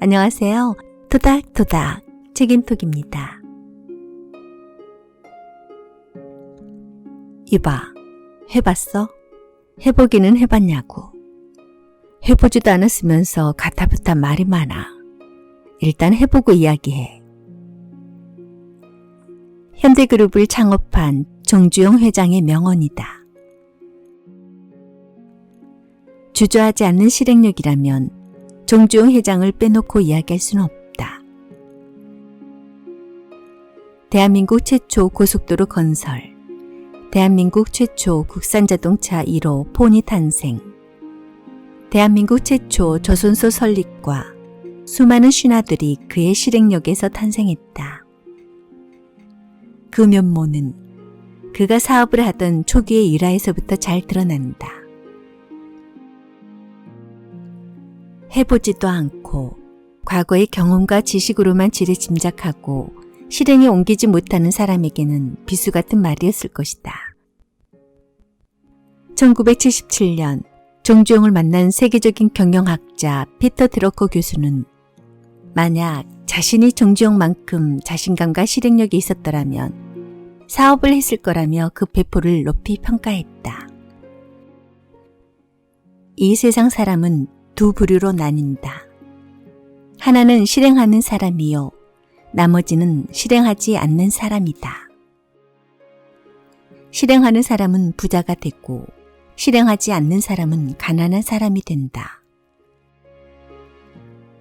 안녕하세요. 토닥토닥 책임톡입니다. 이봐, 해봤어? 해보기는 해봤냐고. 해보지도 않았으면서 가타부타 말이 많아. 일단 해보고 이야기해. 현대그룹을 창업한 정주영 회장의 명언이다. 주저하지 않는 실행력이라면 정주영 회장을 빼놓고 이야기할 수는 없다. 대한민국 최초 고속도로 건설, 대한민국 최초 국산자동차 1호 폰이 탄생, 대한민국 최초 조선소 설립과 수많은 신화들이 그의 실행력에서 탄생했다. 그 면모는 그가 사업을 하던 초기의 일화에서부터 잘 드러난다. 해보지도 않고 과거의 경험과 지식으로만 지레 짐작하고 실행에 옮기지 못하는 사람에게는 비수 같은 말이었을 것이다. 1977년 정주영을 만난 세계적인 경영학자 피터 드러커 교수는 만약 자신이 정주영만큼 자신감과 실행력이 있었더라면 사업을 했을 거라며 그 배포를 높이 평가했다. 이 세상 사람은 두 부류로 나뉜다. 하나는 실행하는 사람이요, 나머지는 실행하지 않는 사람이다. 실행하는 사람은 부자가 되고 실행하지 않는 사람은 가난한 사람이 된다.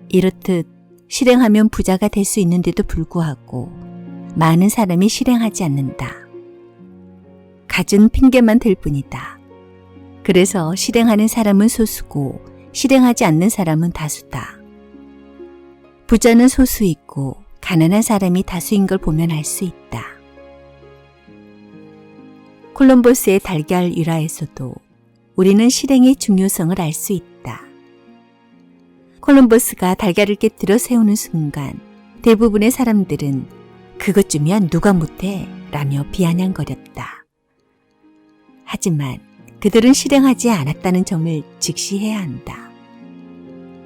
이렇듯 실행하면 부자가 될 수 있는데도 불구하고 많은 사람이 실행하지 않는다. 갖은 핑계만 댈 뿐이다. 그래서 실행하는 사람은 소수고 실행하지 않는 사람은 다수다. 부자는 소수이고 가난한 사람이 다수인 걸 보면 알 수 있다. 콜럼버스의 달걀 일화에서도 우리는 실행의 중요성을 알 수 있다. 콜럼버스가 달걀을 깨뜨려 세우는 순간 대부분의 사람들은 그것쯤이야 누가 못해? 라며 비아냥거렸다. 하지만 그들은 실행하지 않았다는 점을 직시해야 한다.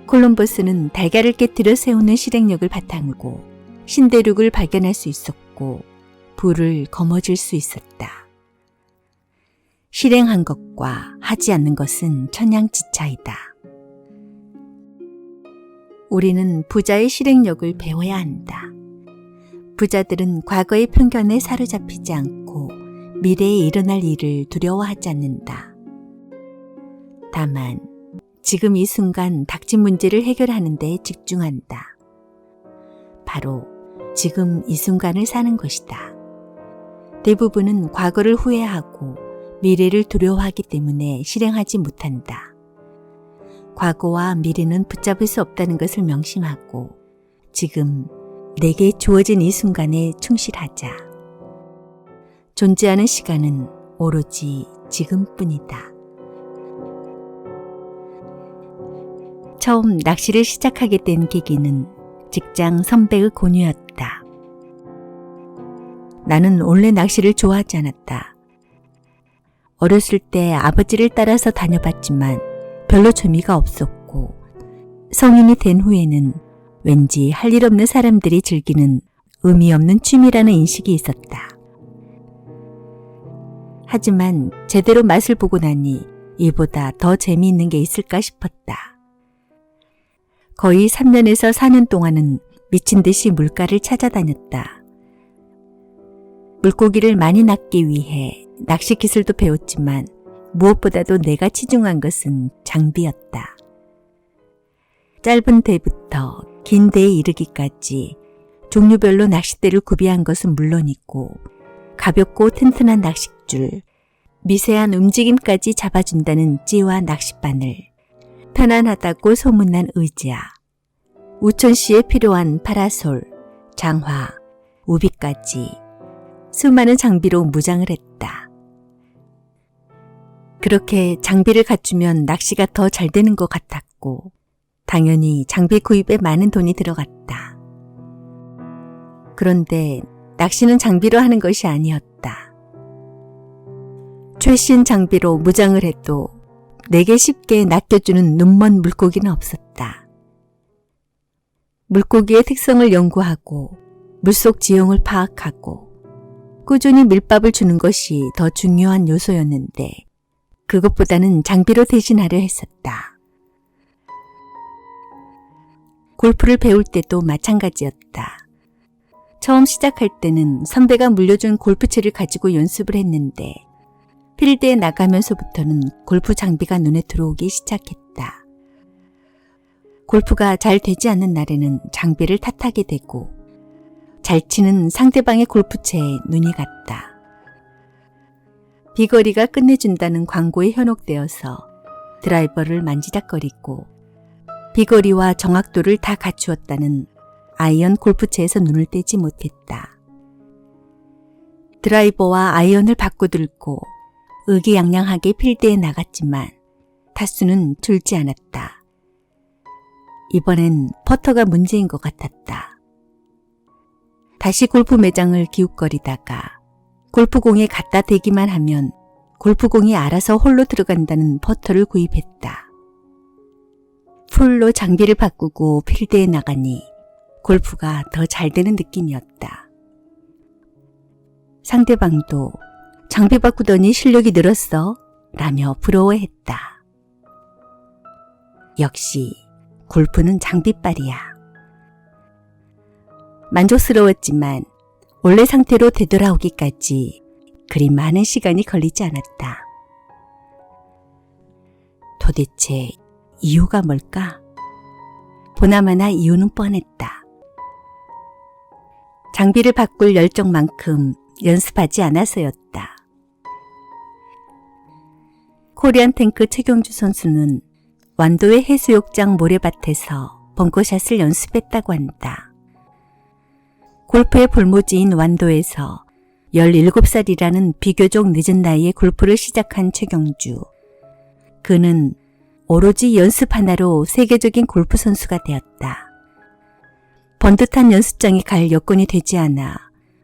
콜럼버스는 달걀을 깨뜨려 세우는 실행력을 바탕으로 신대륙을 발견할 수 있었고 불을 거머쥘 수 있었다. 실행한 것과 하지 않는 것은 천양지차이다. 우리는 부자의 실행력을 배워야 한다. 부자들은 과거의 편견에 사로잡히지 않고 미래에 일어날 일을 두려워하지 않는다. 다만 지금 이 순간 닥친 문제를 해결하는 데 집중한다. 바로 지금 이 순간을 사는 것이다. 대부분은 과거를 후회하고 미래를 두려워하기 때문에 실행하지 못한다. 과거와 미래는 붙잡을 수 없다는 것을 명심하고 지금 내게 주어진 이 순간에 충실하자. 존재하는 시간은 오로지 지금뿐이다. 처음 낚시를 시작하게 된 계기는 직장 선배의 권유였다. 나는 원래 낚시를 좋아하지 않았다. 어렸을 때 아버지를 따라서 다녀봤지만 별로 재미가 없었고 성인이 된 후에는 왠지 할 일 없는 사람들이 즐기는 의미 없는 취미라는 인식이 있었다. 하지만 제대로 맛을 보고 나니 이보다 더 재미있는 게 있을까 싶었다. 거의 3년에서 4년 동안은 미친 듯이 물가를 찾아다녔다. 물고기를 많이 낚기 위해 낚시 기술도 배웠지만 무엇보다도 내가 치중한 것은 장비였다. 짧은 대부터 긴 대에 이르기까지 종류별로 낚싯대를 구비한 것은 물론이고 가볍고 튼튼한 낚싯줄, 미세한 움직임까지 잡아준다는 찌와 낚싯바늘, 편안하다고 소문난 의자, 우천시에 필요한 파라솔, 장화, 우비까지 수많은 장비로 무장을 했다. 그렇게 장비를 갖추면 낚시가 더 잘 되는 것 같았고 당연히 장비 구입에 많은 돈이 들어갔다. 그런데 낚시는 장비로 하는 것이 아니었다. 최신 장비로 무장을 해도 내게 쉽게 낚여주는 눈먼 물고기는 없었다. 물고기의 특성을 연구하고 물속 지형을 파악하고 꾸준히 밀밥을 주는 것이 더 중요한 요소였는데 그것보다는 장비로 대신하려 했었다. 골프를 배울 때도 마찬가지였다. 처음 시작할 때는 선배가 물려준 골프채를 가지고 연습을 했는데 필드에 나가면서부터는 골프 장비가 눈에 들어오기 시작했다. 골프가 잘 되지 않는 날에는 장비를 탓하게 되고 잘 치는 상대방의 골프채에 눈이 갔다. 비거리가 끝내준다는 광고에 현혹되어서 드라이버를 만지작거리고 비거리와 정확도를 다 갖추었다는 아이언 골프채에서 눈을 떼지 못했다. 드라이버와 아이언을 바꿔 들고 의기양양하게 필드에 나갔지만 타수는 줄지 않았다. 이번엔 퍼터가 문제인 것 같았다. 다시 골프 매장을 기웃거리다가 골프공에 갖다 대기만 하면 골프공이 알아서 홀로 들어간다는 퍼터를 구입했다. 풀로 장비를 바꾸고 필드에 나가니 골프가 더 잘 되는 느낌이었다. 상대방도 장비 바꾸더니 실력이 늘었어 라며 부러워했다. 역시 골프는 장비빨이야. 만족스러웠지만 원래 상태로 되돌아오기까지 그리 많은 시간이 걸리지 않았다. 도대체 이유가 뭘까? 보나마나 이유는 뻔했다. 장비를 바꿀 열정만큼 연습하지 않아서였다. 코리안 탱크 최경주 선수는 완도의 해수욕장 모래밭에서 벙커샷을 연습했다고 한다. 골프의 볼모지인 완도에서 17살이라는 비교적 늦은 나이에 골프를 시작한 최경주. 그는 오로지 연습 하나로 세계적인 골프 선수가 되었다. 번듯한 연습장에 갈 여건이 되지 않아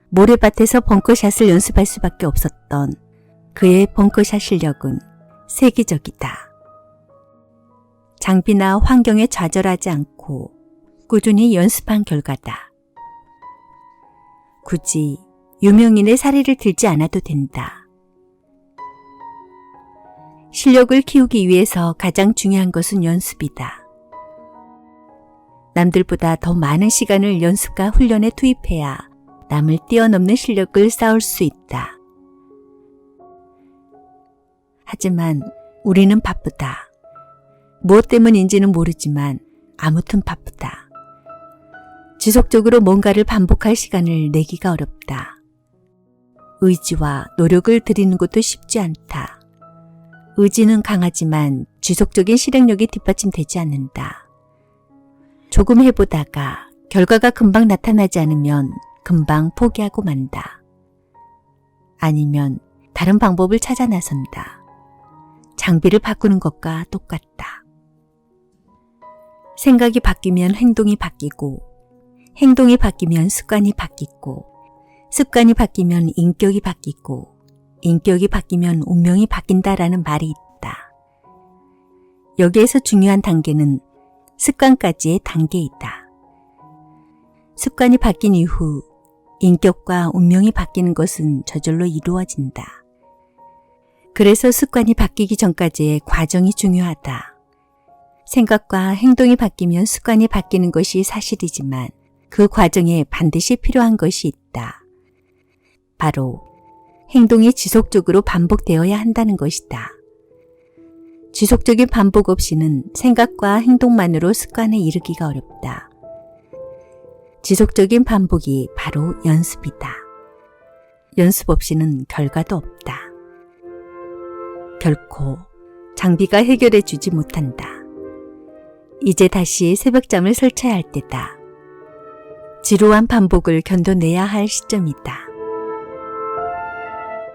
모래밭에서 벙커샷을 연습할 수밖에 없었던 그의 벙커샷 실력은 세계적이다. 장비나 환경에 좌절하지 않고 꾸준히 연습한 결과다. 굳이 유명인의 사례를 들지 않아도 된다. 실력을 키우기 위해서 가장 중요한 것은 연습이다. 남들보다 더 많은 시간을 연습과 훈련에 투입해야 남을 뛰어넘는 실력을 쌓을 수 있다. 하지만 우리는 바쁘다. 무엇 때문인지는 모르지만 아무튼 바쁘다. 지속적으로 뭔가를 반복할 시간을 내기가 어렵다. 의지와 노력을 들이는 것도 쉽지 않다. 의지는 강하지만 지속적인 실행력이 뒷받침되지 않는다. 조금 해보다가 결과가 금방 나타나지 않으면 금방 포기하고 만다. 아니면 다른 방법을 찾아 나선다. 장비를 바꾸는 것과 똑같다. 생각이 바뀌면 행동이 바뀌고, 행동이 바뀌면 습관이 바뀌고, 습관이 바뀌면 인격이 바뀌고, 인격이 바뀌면 운명이 바뀐다라는 말이 있다. 여기에서 중요한 단계는 습관까지의 단계이다. 습관이 바뀐 이후 인격과 운명이 바뀌는 것은 저절로 이루어진다. 그래서 습관이 바뀌기 전까지의 과정이 중요하다. 생각과 행동이 바뀌면 습관이 바뀌는 것이 사실이지만 그 과정에 반드시 필요한 것이 있다. 바로 행동이 지속적으로 반복되어야 한다는 것이다. 지속적인 반복 없이는 생각과 행동만으로 습관에 이르기가 어렵다. 지속적인 반복이 바로 연습이다. 연습 없이는 결과도 없다. 결코 장비가 해결해 주지 못한다. 이제 다시 새벽잠을 설쳐야 할 때다. 지루한 반복을 견뎌내야 할 시점이다.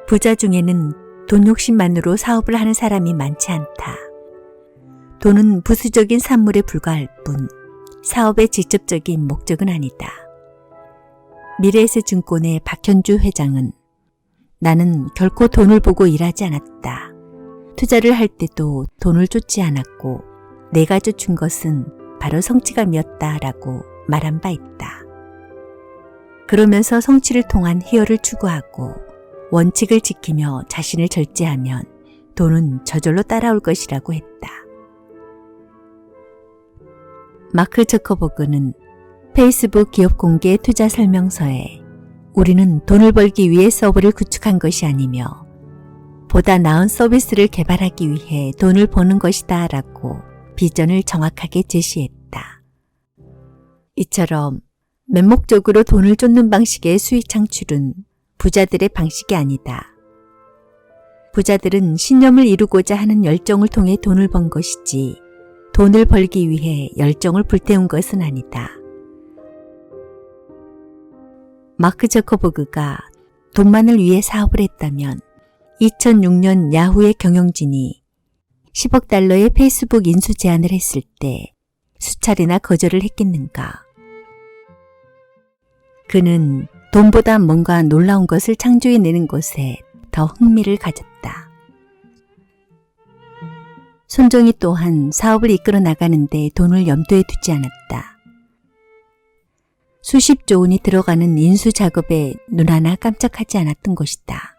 부자 중에는 돈 욕심만으로 사업을 하는 사람이 많지 않다. 돈은 부수적인 산물에 불과할 뿐 사업의 직접적인 목적은 아니다. 미래에셋증권의 박현주 회장은 나는 결코 돈을 보고 일하지 않았다. 투자를 할 때도 돈을 쫓지 않았고 내가 쫓은 것은 바로 성취감이었다라고 말한 바 있다. 그러면서 성취를 통한 희열을 추구하고 원칙을 지키며 자신을 절제하면 돈은 저절로 따라올 것이라고 했다. 마크 저커버그는 페이스북 기업 공개 투자 설명서에 우리는 돈을 벌기 위해 서버를 구축한 것이 아니며 보다 나은 서비스를 개발하기 위해 돈을 버는 것이다 라고 비전을 정확하게 제시했다. 이처럼 맹목적으로 돈을 쫓는 방식의 수익 창출은 부자들의 방식이 아니다. 부자들은 신념을 이루고자 하는 열정을 통해 돈을 번 것이지 돈을 벌기 위해 열정을 불태운 것은 아니다. 마크 저커버그가 돈만을 위해 사업을 했다면 2006년 야후의 경영진이 10억 달러의 페이스북 인수 제안을 했을 때 수차례나 거절을 했겠는가. 그는 돈보다 뭔가 놀라운 것을 창조해내는 것에 더 흥미를 가졌다. 손정희 또한 사업을 이끌어 나가는데 돈을 염두에 두지 않았다. 수십조 원이 들어가는 인수 작업에 눈 하나 깜짝하지 않았던 것이다.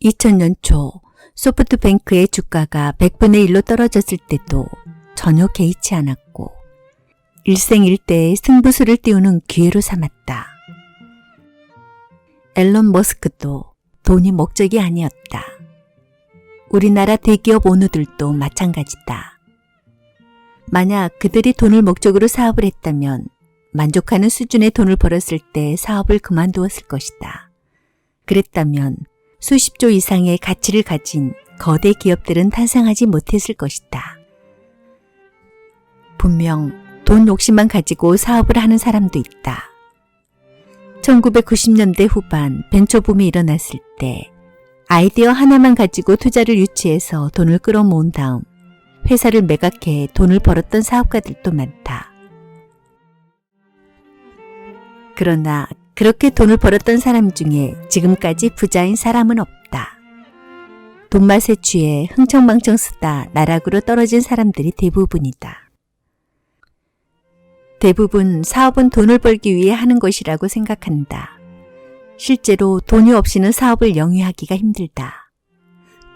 2000년 초 소프트뱅크의 주가가 100분의 1로 떨어졌을 때도 전혀 개의치 않았고 일생일대의 승부수를 띄우는 기회로 삼았다. 앨런 머스크도 돈이 목적이 아니었다. 우리나라 대기업 오너들도 마찬가지다. 만약 그들이 돈을 목적으로 사업을 했다면 만족하는 수준의 돈을 벌었을 때 사업을 그만두었을 것이다. 그랬다면 수십조 이상의 가치를 가진 거대 기업들은 탄생하지 못했을 것이다. 분명 돈 욕심만 가지고 사업을 하는 사람도 있다. 1990년대 후반 벤처붐이 일어났을 때 아이디어 하나만 가지고 투자를 유치해서 돈을 끌어모은 다음 회사를 매각해 돈을 벌었던 사업가들도 많다. 그러나 그렇게 돈을 벌었던 사람 중에 지금까지 부자인 사람은 없다. 돈맛에 취해 흥청망청 쓰다 나락으로 떨어진 사람들이 대부분이다. 대부분 사업은 돈을 벌기 위해 하는 것이라고 생각한다. 실제로 돈이 없이는 사업을 영위하기가 힘들다.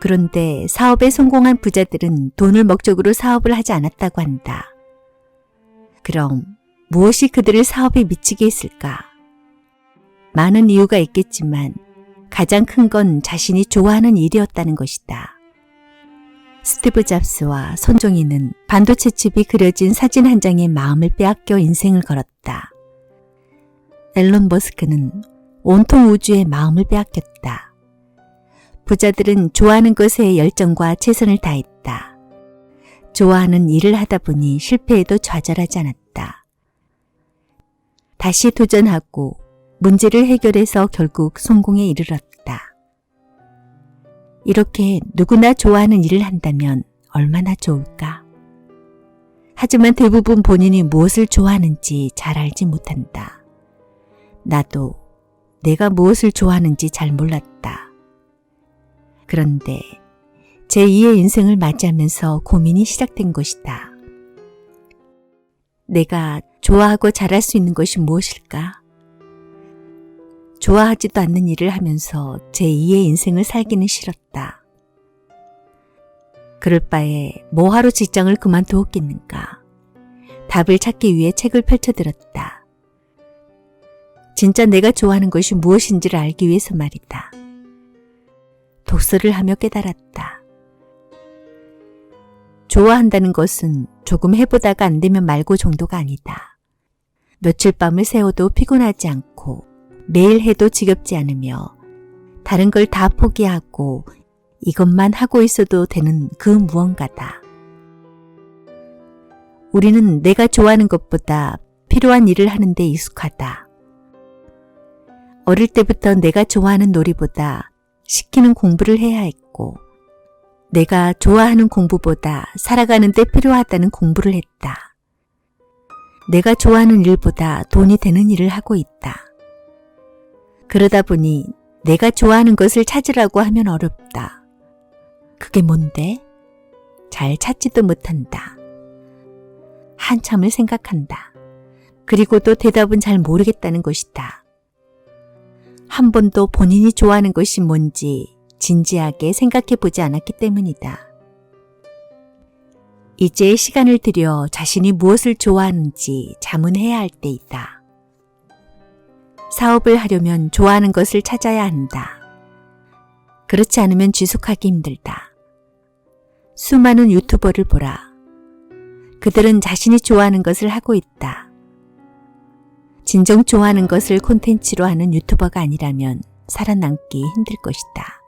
그런데 사업에 성공한 부자들은 돈을 목적으로 사업을 하지 않았다고 한다. 그럼 무엇이 그들을 사업에 미치게 했을까? 많은 이유가 있겠지만 가장 큰 건 자신이 좋아하는 일이었다는 것이다. 스티브 잡스와 손정희는 반도체 칩이 그려진 사진 한 장에 마음을 빼앗겨 인생을 걸었다. 앨런 머스크는 온통 우주에 마음을 빼앗겼다. 부자들은 좋아하는 것에 열정과 최선을 다했다. 좋아하는 일을 하다 보니 실패에도 좌절하지 않았다. 다시 도전하고 문제를 해결해서 결국 성공에 이르렀다. 이렇게 누구나 좋아하는 일을 한다면 얼마나 좋을까? 하지만 대부분 본인이 무엇을 좋아하는지 잘 알지 못한다. 나도 내가 무엇을 좋아하는지 잘 몰랐다. 그런데 제2의 인생을 맞이하면서 고민이 시작된 것이다. 내가 좋아하고 잘할 수 있는 것이 무엇일까? 좋아하지도 않는 일을 하면서 제2의 인생을 살기는 싫었다. 그럴 바에 뭐하러 직장을 그만두었겠는가. 답을 찾기 위해 책을 펼쳐들었다. 진짜 내가 좋아하는 것이 무엇인지를 알기 위해서 말이다. 독서를 하며 깨달았다. 좋아한다는 것은 조금 해보다가 안 되면 말고 정도가 아니다. 며칠 밤을 새워도 피곤하지 않고 매일 해도 지겹지 않으며 다른 걸 다 포기하고 이것만 하고 있어도 되는 그 무언가다. 우리는 내가 좋아하는 것보다 필요한 일을 하는 데 익숙하다. 어릴 때부터 내가 좋아하는 놀이보다 시키는 공부를 해야 했고 내가 좋아하는 공부보다 살아가는 데 필요하다는 공부를 했다. 내가 좋아하는 일보다 돈이 되는 일을 하고 있다. 그러다 보니 내가 좋아하는 것을 찾으라고 하면 어렵다. 그게 뭔데? 잘 찾지도 못한다. 한참을 생각한다. 그리고 또 대답은 잘 모르겠다는 것이다. 한 번도 본인이 좋아하는 것이 뭔지 진지하게 생각해 보지 않았기 때문이다. 이제 시간을 들여 자신이 무엇을 좋아하는지 자문해야 할 때이다. 사업을 하려면 좋아하는 것을 찾아야 한다. 그렇지 않으면 지속하기 힘들다. 수많은 유튜버를 보라. 그들은 자신이 좋아하는 것을 하고 있다. 진정 좋아하는 것을 콘텐츠로 하는 유튜버가 아니라면 살아남기 힘들 것이다.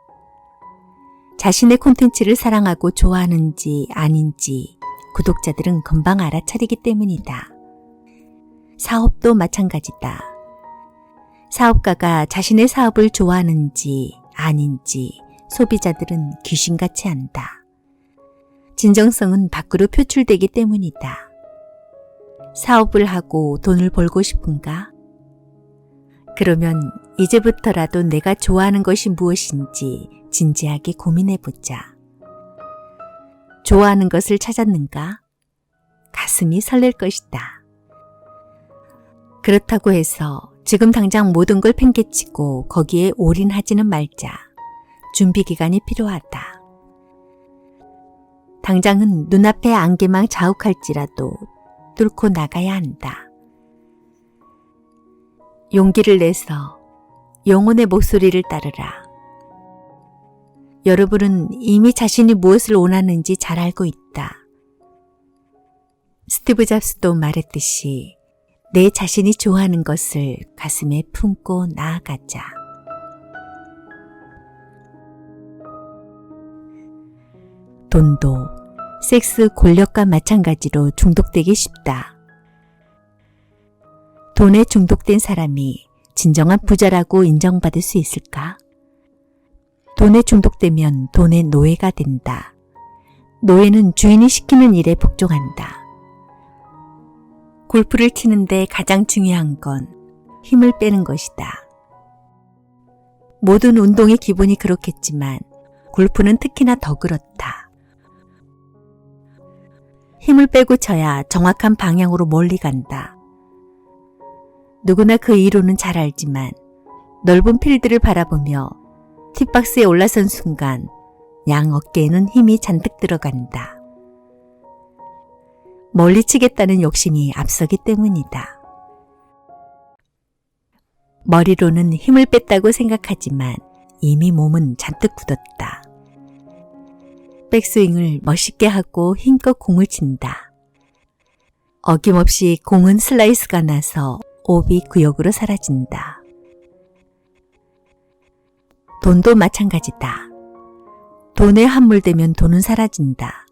자신의 콘텐츠를 사랑하고 좋아하는지 아닌지 구독자들은 금방 알아차리기 때문이다. 사업도 마찬가지다. 사업가가 자신의 사업을 좋아하는지 아닌지 소비자들은 귀신같이 안다. 진정성은 밖으로 표출되기 때문이다. 사업을 하고 돈을 벌고 싶은가? 그러면 이제부터라도 내가 좋아하는 것이 무엇인지 진지하게 고민해보자. 좋아하는 것을 찾았는가? 가슴이 설렐 것이다. 그렇다고 해서 지금 당장 모든 걸 팽개치고 거기에 올인하지는 말자. 준비 기간이 필요하다. 당장은 눈앞의 안개망 자욱할지라도 뚫고 나가야 한다. 용기를 내서 영혼의 목소리를 따르라. 여러분은 이미 자신이 무엇을 원하는지 잘 알고 있다. 스티브 잡스도 말했듯이 내 자신이 좋아하는 것을 가슴에 품고 나아가자. 돈도 섹스 권력과 마찬가지로 중독되기 쉽다. 돈에 중독된 사람이 진정한 부자라고 인정받을 수 있을까? 돈에 중독되면 돈의 노예가 된다. 노예는 주인이 시키는 일에 복종한다. 골프를 치는데 가장 중요한 건 힘을 빼는 것이다. 모든 운동의 기본이 그렇겠지만 골프는 특히나 더 그렇다. 힘을 빼고 쳐야 정확한 방향으로 멀리 간다. 누구나 그 이론은 잘 알지만 넓은 필드를 바라보며 티박스에 올라선 순간 양 어깨에는 힘이 잔뜩 들어간다. 멀리 치겠다는 욕심이 앞서기 때문이다. 머리로는 힘을 뺐다고 생각하지만 이미 몸은 잔뜩 굳었다. 백스윙을 멋있게 하고 힘껏 공을 친다. 어김없이 공은 슬라이스가 나서 오비 구역으로 사라진다. 돈도 마찬가지다. 돈에 함몰되면 돈은 사라진다.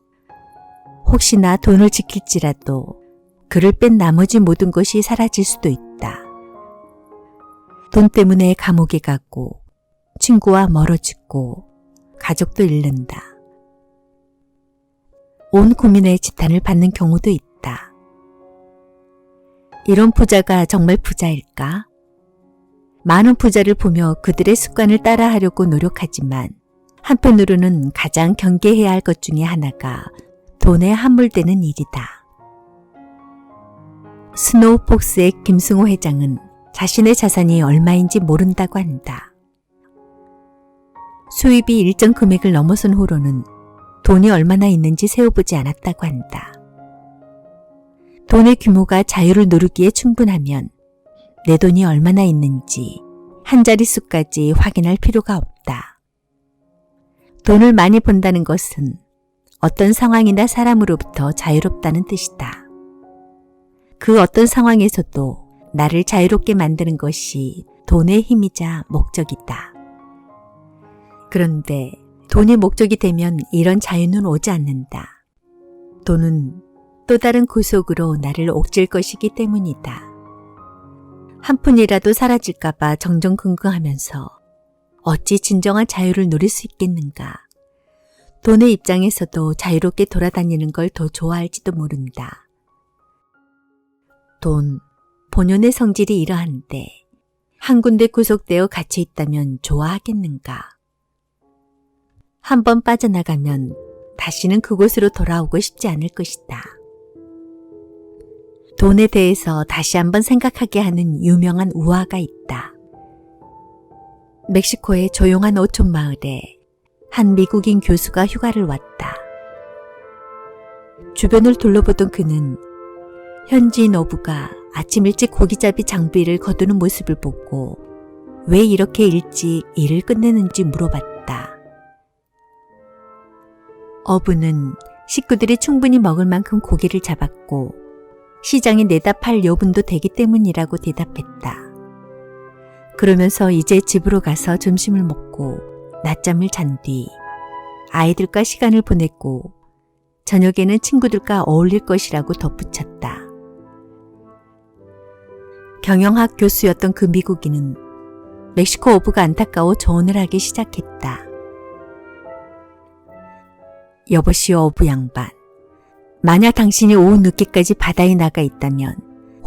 혹시나 돈을 지킬지라도 그를 뺀 나머지 모든 것이 사라질 수도 있다. 돈 때문에 감옥에 가고 친구와 멀어지고 가족도 잃는다. 온 국민의 지탄을 받는 경우도 있다. 이런 부자가 정말 부자일까? 많은 부자를 보며 그들의 습관을 따라하려고 노력하지만 한편으로는 가장 경계해야 할 것 중에 하나가 돈에 함몰되는 일이다. 스노우폭스의 김승호 회장은 자신의 자산이 얼마인지 모른다고 한다. 수입이 일정 금액을 넘어선 후로는 돈이 얼마나 있는지 세어보지 않았다고 한다. 돈의 규모가 자유를 누르기에 충분하면 내 돈이 얼마나 있는지 한 자릿수까지 확인할 필요가 없다. 돈을 많이 번다는 것은 어떤 상황이나 사람으로부터 자유롭다는 뜻이다. 그 어떤 상황에서도 나를 자유롭게 만드는 것이 돈의 힘이자 목적이다. 그런데 돈이 목적이 되면 이런 자유는 오지 않는다. 돈은 또 다른 구속으로 나를 옥죄일 것이기 때문이다. 한 푼이라도 사라질까봐 정정긍긍하면서 어찌 진정한 자유를 누릴 수 있겠는가. 돈의 입장에서도 자유롭게 돌아다니는 걸 더 좋아할지도 모른다. 돈, 본연의 성질이 이러한데 한 군데 구속되어 갇혀 있다면 좋아하겠는가. 한번 빠져나가면 다시는 그곳으로 돌아오고 싶지 않을 것이다. 돈에 대해서 다시 한번 생각하게 하는 유명한 우화가 있다. 멕시코의 조용한 오촌 마을에 한 미국인 교수가 휴가를 왔다. 주변을 둘러보던 그는 현지인 어부가 아침 일찍 고기잡이 장비를 거두는 모습을 보고 왜 이렇게 일찍 일을 끝내는지 물어봤다. 어부는 식구들이 충분히 먹을 만큼 고기를 잡았고 시장에 내다 팔 여분도 되기 때문이라고 대답했다. 그러면서 이제 집으로 가서 점심을 먹고 낮잠을 잔 뒤 아이들과 시간을 보냈고 저녁에는 친구들과 어울릴 것이라고 덧붙였다. 경영학 교수였던 그 미국인은 멕시코 어부가 안타까워 조언을 하기 시작했다. 여보시오 어부 양반, 만약 당신이 오후 늦게까지 바다에 나가 있다면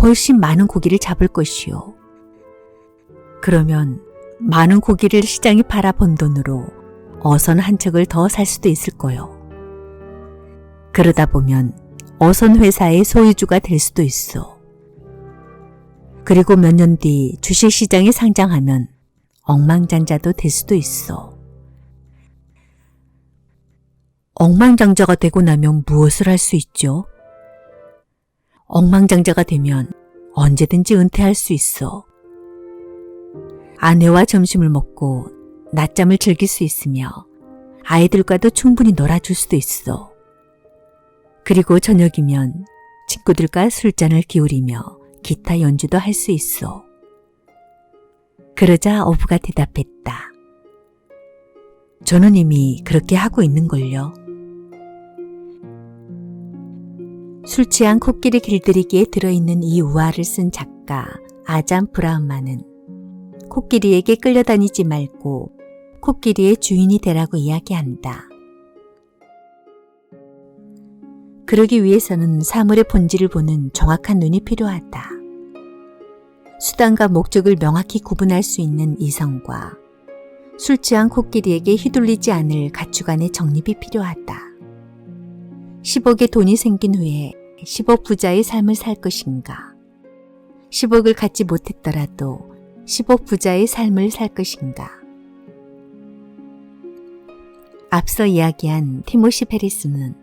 훨씬 많은 고기를 잡을 것이오. 그러면 많은 고기를 시장에 팔아 번 돈으로 어선 한 척을 더 살 수도 있을 거요. 그러다 보면 어선 회사의 소유주가 될 수도 있어. 그리고 몇 년 뒤 주식시장에 상장하면 억만장자도 될 수도 있어. 억만장자가 되고 나면 무엇을 할 수 있죠? 억만장자가 되면 언제든지 은퇴할 수 있어. 아내와 점심을 먹고 낮잠을 즐길 수 있으며 아이들과도 충분히 놀아줄 수도 있어. 그리고 저녁이면 친구들과 술잔을 기울이며 기타 연주도 할 수 있어. 그러자 어부가 대답했다. 저는 이미 그렇게 하고 있는걸요. 술 취한 코끼리 길들이기에 들어있는 이 우화를 쓴 작가 아잠 브라흐만은 코끼리에게 끌려다니지 말고 코끼리의 주인이 되라고 이야기한다. 그러기 위해서는 사물의 본질을 보는 정확한 눈이 필요하다. 수단과 목적을 명확히 구분할 수 있는 이성과 술 취한 코끼리에게 휘둘리지 않을 가축안의 정립이 필요하다. 10억의 돈이 생긴 후에 10억 부자의 삶을 살 것인가? 10억을 갖지 못했더라도 10억 부자의 삶을 살 것인가? 앞서 이야기한 티모시 페리스는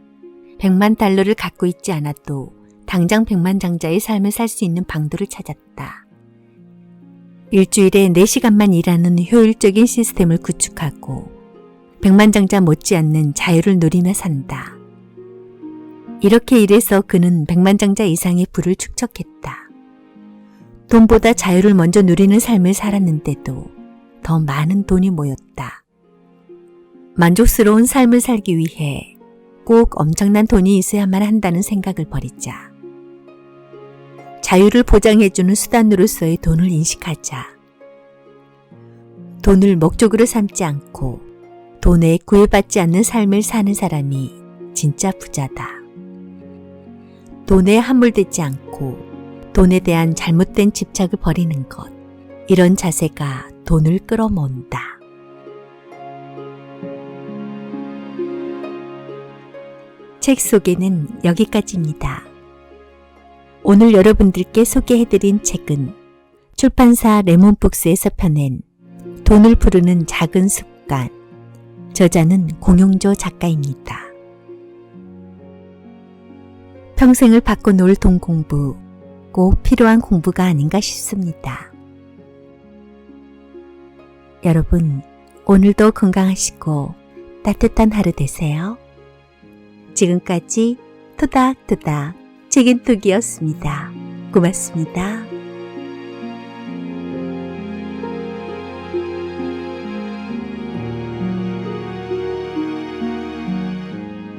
100만 달러를 갖고 있지 않아도 당장 100만 장자의 삶을 살 수 있는 방도를 찾았다. 일주일에 4시간만 일하는 효율적인 시스템을 구축하고 100만 장자 못지않는 자유를 누리며 산다. 이렇게 일해서 그는 100만 장자 이상의 부를 축적했다. 돈보다 자유를 먼저 누리는 삶을 살았는데도 더 많은 돈이 모였다. 만족스러운 삶을 살기 위해 꼭 엄청난 돈이 있어야만 한다는 생각을 버리자. 자유를 보장해주는 수단으로서의 돈을 인식하자. 돈을 목적으로 삼지 않고 돈에 구애받지 않는 삶을 사는 사람이 진짜 부자다. 돈에 함몰되지 않고 돈에 대한 잘못된 집착을 버리는 것, 이런 자세가 돈을 끌어모은다. 책 소개는 여기까지입니다. 오늘 여러분들께 소개해드린 책은 출판사 레몬북스에서 펴낸 돈을 부르는 작은 습관, 저자는 공용조 작가입니다. 평생을 바꿔놓을 돈 공부, 꼭 필요한 공부가 아닌가 싶습니다. 여러분, 오늘도 건강하시고 따뜻한 하루 되세요. 지금까지 토닥토닥 책임톡이었습니다. 고맙습니다.